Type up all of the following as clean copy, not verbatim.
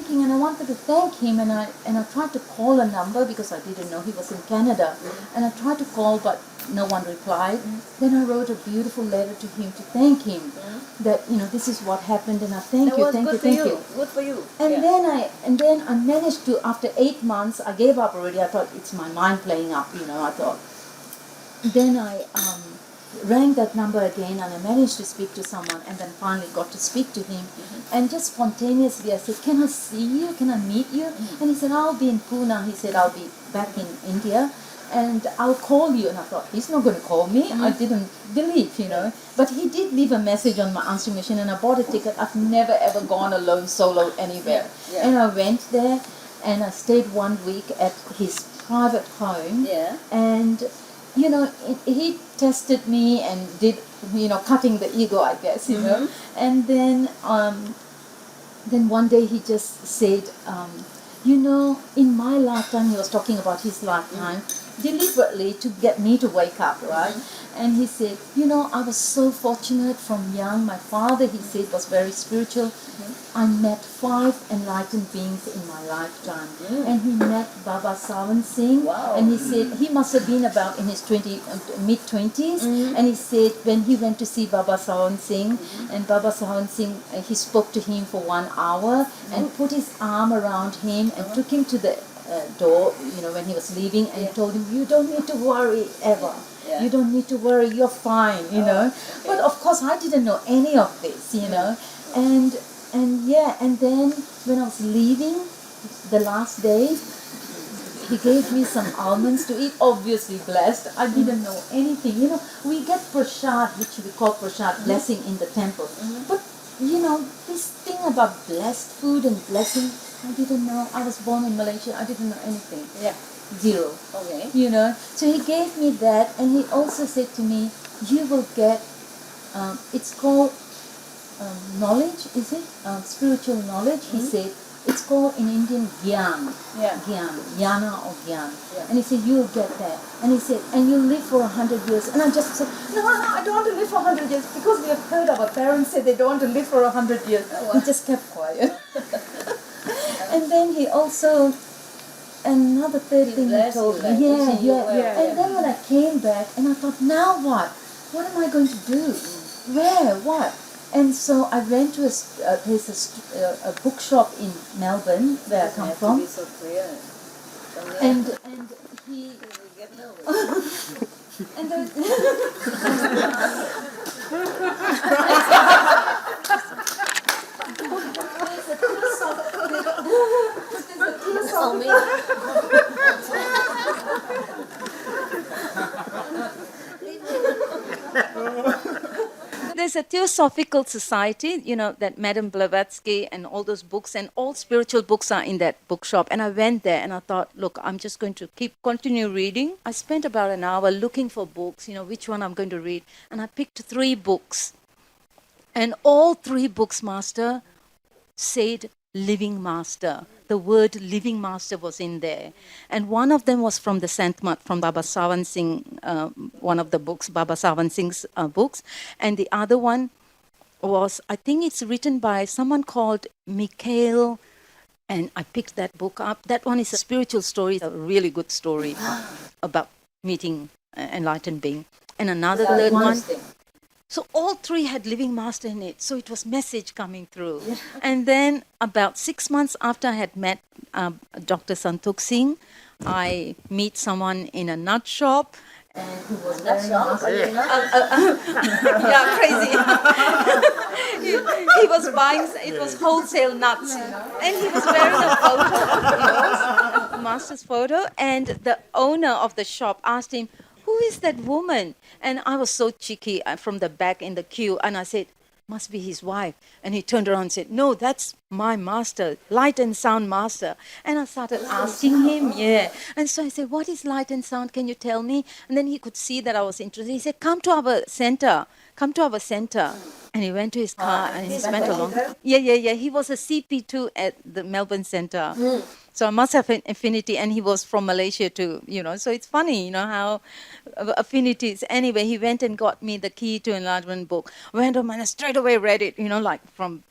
thinking, and I wanted to thank him, and I tried to call a number because I didn't know he was in Canada, and I tried to call, but no one replied. Then I wrote a beautiful letter to him to thank him that this is what happened, and I thank you. Good for you. And then I managed to, after 8 months, I gave up already. I thought it's my mind playing up, I thought. Then I rang that number again, and I managed to speak to someone, and then finally got to speak to him. And just spontaneously I said, can I see you? Can I meet you? And he said, I'll be in Pune. He said, I'll be back in India, and I'll call you. And I thought, he's not going to call me. I didn't believe, But he did leave a message on my answering machine, and I bought a ticket. I've never ever gone alone, solo, anywhere. And I went there, and I stayed 1 week at his private home. And he tested me and did, cutting the ego, I guess, And then one day he just said, in my lifetime, he was talking about his lifetime, deliberately to get me to wake up, right? And he said, I was so fortunate from young. My father, he said, was very spiritual. I met 5 enlightened beings in my lifetime. And he met Baba Sawan Singh. And he said, he must have been about in his mid-20s. And he said, when he went to see Baba Sawan Singh, and Baba Sawan Singh, he spoke to him for 1 hour and put his arm around him and took him to the door, when he was leaving, and told him, you don't need to worry ever. You don't need to worry, you're fine, But of course I didn't know any of this, And then when I was leaving the last day, he gave me some almonds to eat, obviously blessed. I didn't know anything. We get prasad, which we call prasad, blessing in the temple. But, this thing about blessed food and blessing, I didn't know. I was born in Malaysia. I didn't know anything. Zero. Okay. So he gave me that, and he also said to me, you will get, it's called knowledge, is it? Spiritual knowledge. He said, it's called in Indian Gyan. Gyan. Jnana or Gyan. And he said, you'll get that. And he said, and you'll live for 100 years. And I just said, no, I don't want to live for 100 years. Because we have heard our parents say they don't want to live for 100 years. We just kept quiet. And then he also, another third thing he told me. And then when I came back, and I thought, now what? What am I going to do? Where? What? And so I went to a bookshop in Melbourne, where I come from. And he... and then... There's a Theosophical Society, that Madame Blavatsky and all those books and all spiritual books are in that bookshop. And I went there and I thought, look, I'm just going to continue reading. I spent about an hour looking for books, which one I'm going to read. And I picked 3 books. And all 3 books, Master, said Living Master. The word Living Master was in there. And one of them was from the Santmat, from Baba Sawan Singh, one of the books, Baba Sawan Singh's books. And the other one was, I think it's written by someone called Mikhail, and I picked that book up. That one is a spiritual story, a really good story about meeting enlightened being. And another third one. So all 3 had Living Master in it. So it was message coming through. And then about 6 months after I had met Dr. Santok Singh, I meet someone in a nut shop. And who was wearing a mask. Crazy. he was buying, it was wholesale nuts. And he was wearing a photo of yours, Master's photo. And the owner of the shop asked him, who is that woman? And I was so cheeky from the back in the queue. And I said, must be his wife. And he turned around and said, no, that's my master, light and sound master. And I started asking him, And so I said, what is light and sound? Can you tell me? And then he could see that I was interested. He said, come to our center. And he went to his car and he spent a long time. He was a CP2 at the Melbourne Center. So I must have an affinity, and he was from Malaysia too, So it's funny, how affinities. Anyway, he went and got me the Key to Enlargement book. Went home and I straight away read it, like from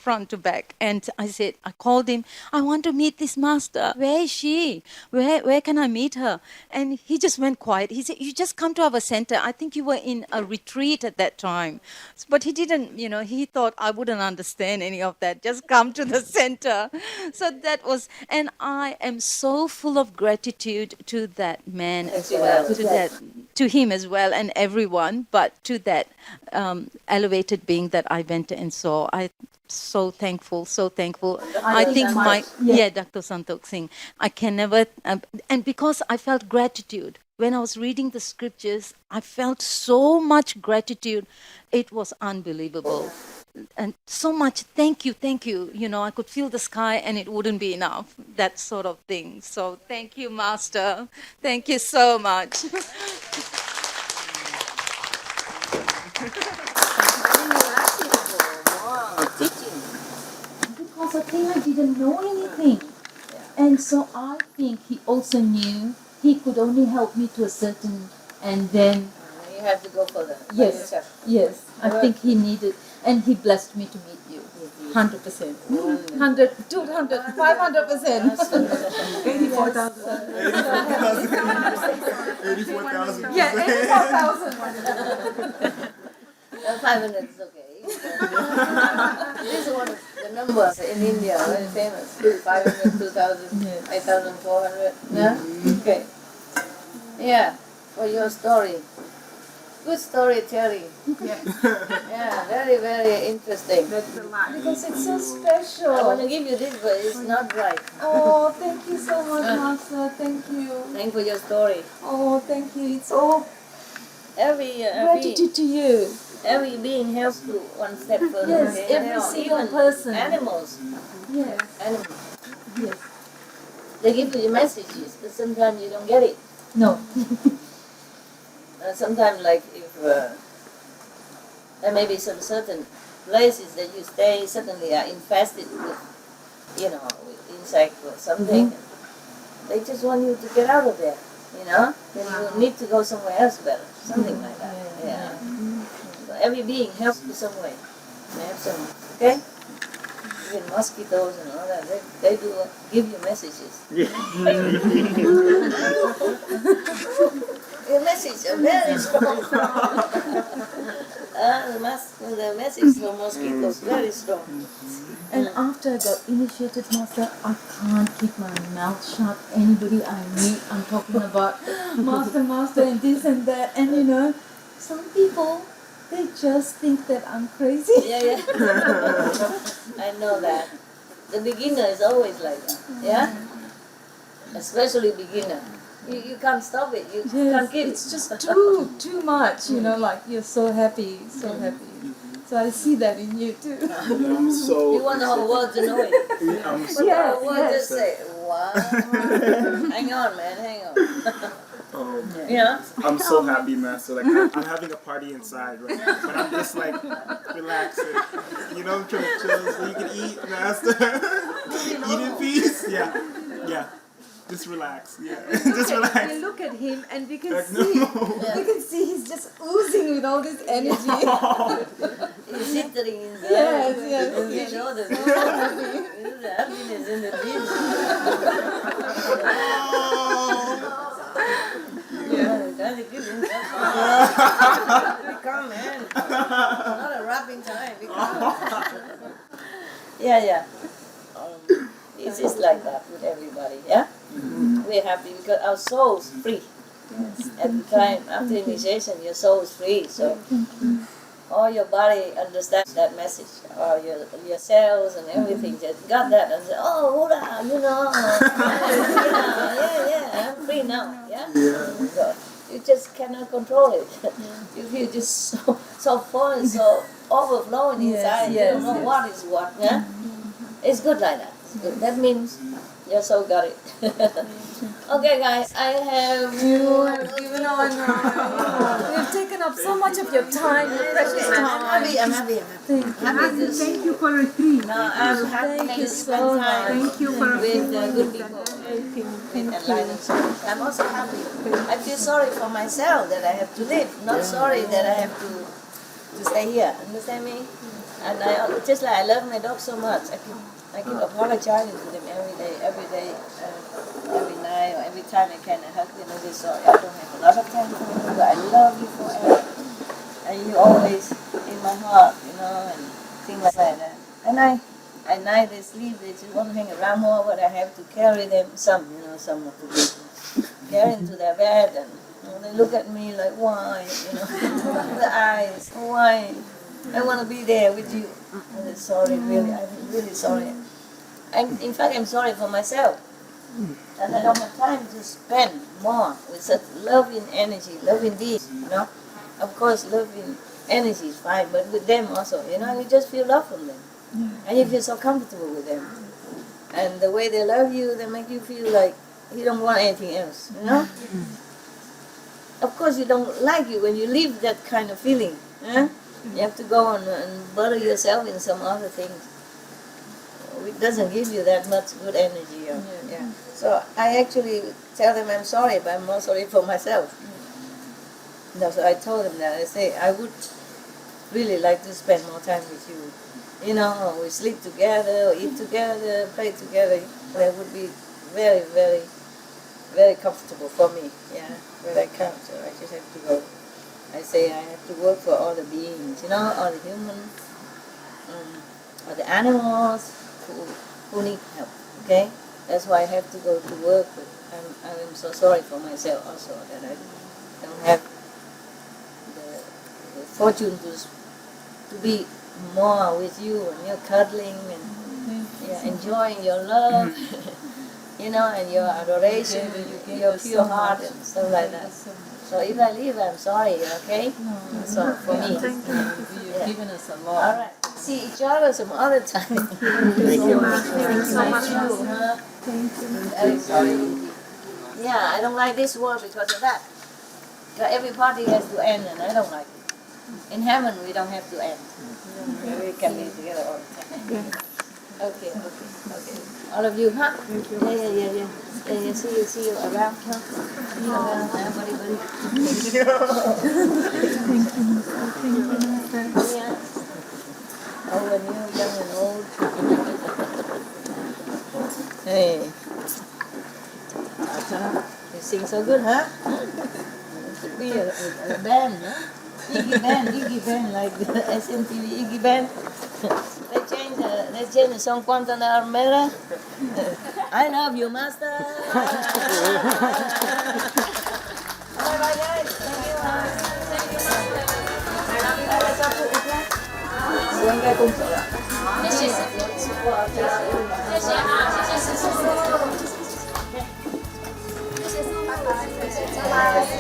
front to back. And I called him, I want to meet this master. Where is she? Where can I meet her? And he just went quiet. He said, you just come to our center. I think you were in a retreat at that time. But he didn't, he thought I wouldn't understand any of that. Just come to the center. So that was, and I am so full of gratitude to that man as well, to him as well, and everyone, but to that elevated being that I went and saw. I'm so thankful, so thankful. I think Dr. Santokh Singh, I can never, and because I felt gratitude. When I was reading the scriptures, I felt so much gratitude. It was unbelievable. And so much, thank you. I could feel the sky and it wouldn't be enough, that sort of thing. So thank you, Master. Thank you so much. Because I think I didn't know anything. And so I think he also knew he could only help me to a certain, and then... You have to go further. Yes. I think he needed, and he blessed me to meet you. 100%. 100, 200, 500%. 84,000. 84,000. Yeah, 84,000. 500 is okay. This is one of the numbers in India, very famous. 500, 2,000, 8,400. Yeah? Okay. Yeah, for your story. Good storytelling. Yeah, very, very interesting. That's a lot. Because it's so special. I want to give you this, but it's not right. Oh, thank you so much, Master. Thank you. Thank for your story. Oh, thank you. It's all gratitude to you. Every being helps to one step further. Yes, okay? every single even person. Animals. Yes. Animals. Yes. They give you messages, but sometimes you don't get it. No. Sometimes, like if there may be some certain places that you stay suddenly are infested with, with insect or something. They just want you to get out of there. Then you need to go somewhere else better. Something like that. Yeah. So every being helps you some way. They have some, okay? Even mosquitoes and all that, they do give you messages. The message is very strong. The message from mosquitoes very strong. And after I got initiated, Master, I can't keep my mouth shut. Anybody I meet, I'm talking about Master, and this and that. And some people, they just think that I'm crazy. Yeah. I know that. The beginner is always like that. Yeah? Especially beginner. You can't stop it. You can't keep It's just too much, like you're so happy. So I see that in you too. You want the whole world to know it. I'm But the whole world just say, wow. Hang on, man, hang on. I'm so happy, Master. Like I'm having a party inside right now, but I'm just like relaxing. Trying to chill so you can eat, Master. Eat in peace. Yeah. Just relax. Yeah. Just relax. We look at him and we can Like, we can see he's just oozing with all this energy. He's sitting in there. Yes. You know the happiness in the beach. Trying to give him Become, man. Not a rapping time. Become. Yeah. It's just like that with everybody, yeah? We're happy because our soul is free. At the time, after initiation, your soul is free. So all your body understands that message. Or your cells and everything just got that and said, oh, hurrah, yeah, I'm free now, yeah? So you just cannot control it. You feel just so full and so overflowing inside. You don't know what is what, yeah? It's good like that. Good. That means your soul got it. Okay, guys, I have... You have given on. You've taken up so much of your time, your precious time. I'm happy. Thank you for retreat. No, I'm happy Thank you to so spend much. time Thank you for with good people, with enlightened souls. I'm also happy. I feel sorry for myself that I have to live, not sorry that I have to stay here. Understand me? And just like I love my dog so much, I keep apologizing to them every day, every night, or every time I can. I hug them and say sorry. I don't have a lot of time for you, but I love you forever, and you always in my heart, and things like that. And at night they sleep, they just want to hang around more, but I have to carry them. Some of the people carry them to their bed, and they look at me like, why, the eyes, why? I want to be there with you. I said, sorry, really, I'm really sorry. In fact, I'm sorry for myself. And I don't have time to spend more with such loving energy, loving deeds, Of course, loving energy is fine, but with them also, you just feel love from them. And you feel so comfortable with them. And the way they love you, they make you feel like you don't want anything else, Of course, you don't like it when you leave that kind of feeling, You have to go on and butter yourself in some other things. It doesn't give you that much good energy. So I actually tell them I'm sorry, but I'm more sorry for myself. So I told them that. I say, I would really like to spend more time with you. We sleep together, or eat together, play together. That would be very, very, very comfortable for me. But I can't, so I just have to go. I say I have to work for all the beings, all the humans, all the animals who need help, okay? That's why I have to go to work, but I'm so sorry for myself also that I don't have the fortune to be more with you and you're cuddling and enjoying your love, and your adoration, your pure heart and stuff like that. So if I leave, I'm sorry, okay? So for me. You've given us a lot. All right. See each other some other time. Thank you. Thank you so much. Thank you. Very sorry. Yeah, I don't like this world because of that. Because every party has to end, and I don't like it. In heaven, we don't have to end. We can be together all the time. Okay. All of you, huh? Yeah. See you around, huh? Buddy. Yeah. Oh, when you're young and old. Hey. You sing so good, huh? You should be a band, huh? Iggy band, like the SMTV Iggy band. They changed the song Guantanamera. I love you, master. Bye, guys. Thank you, master. Bye.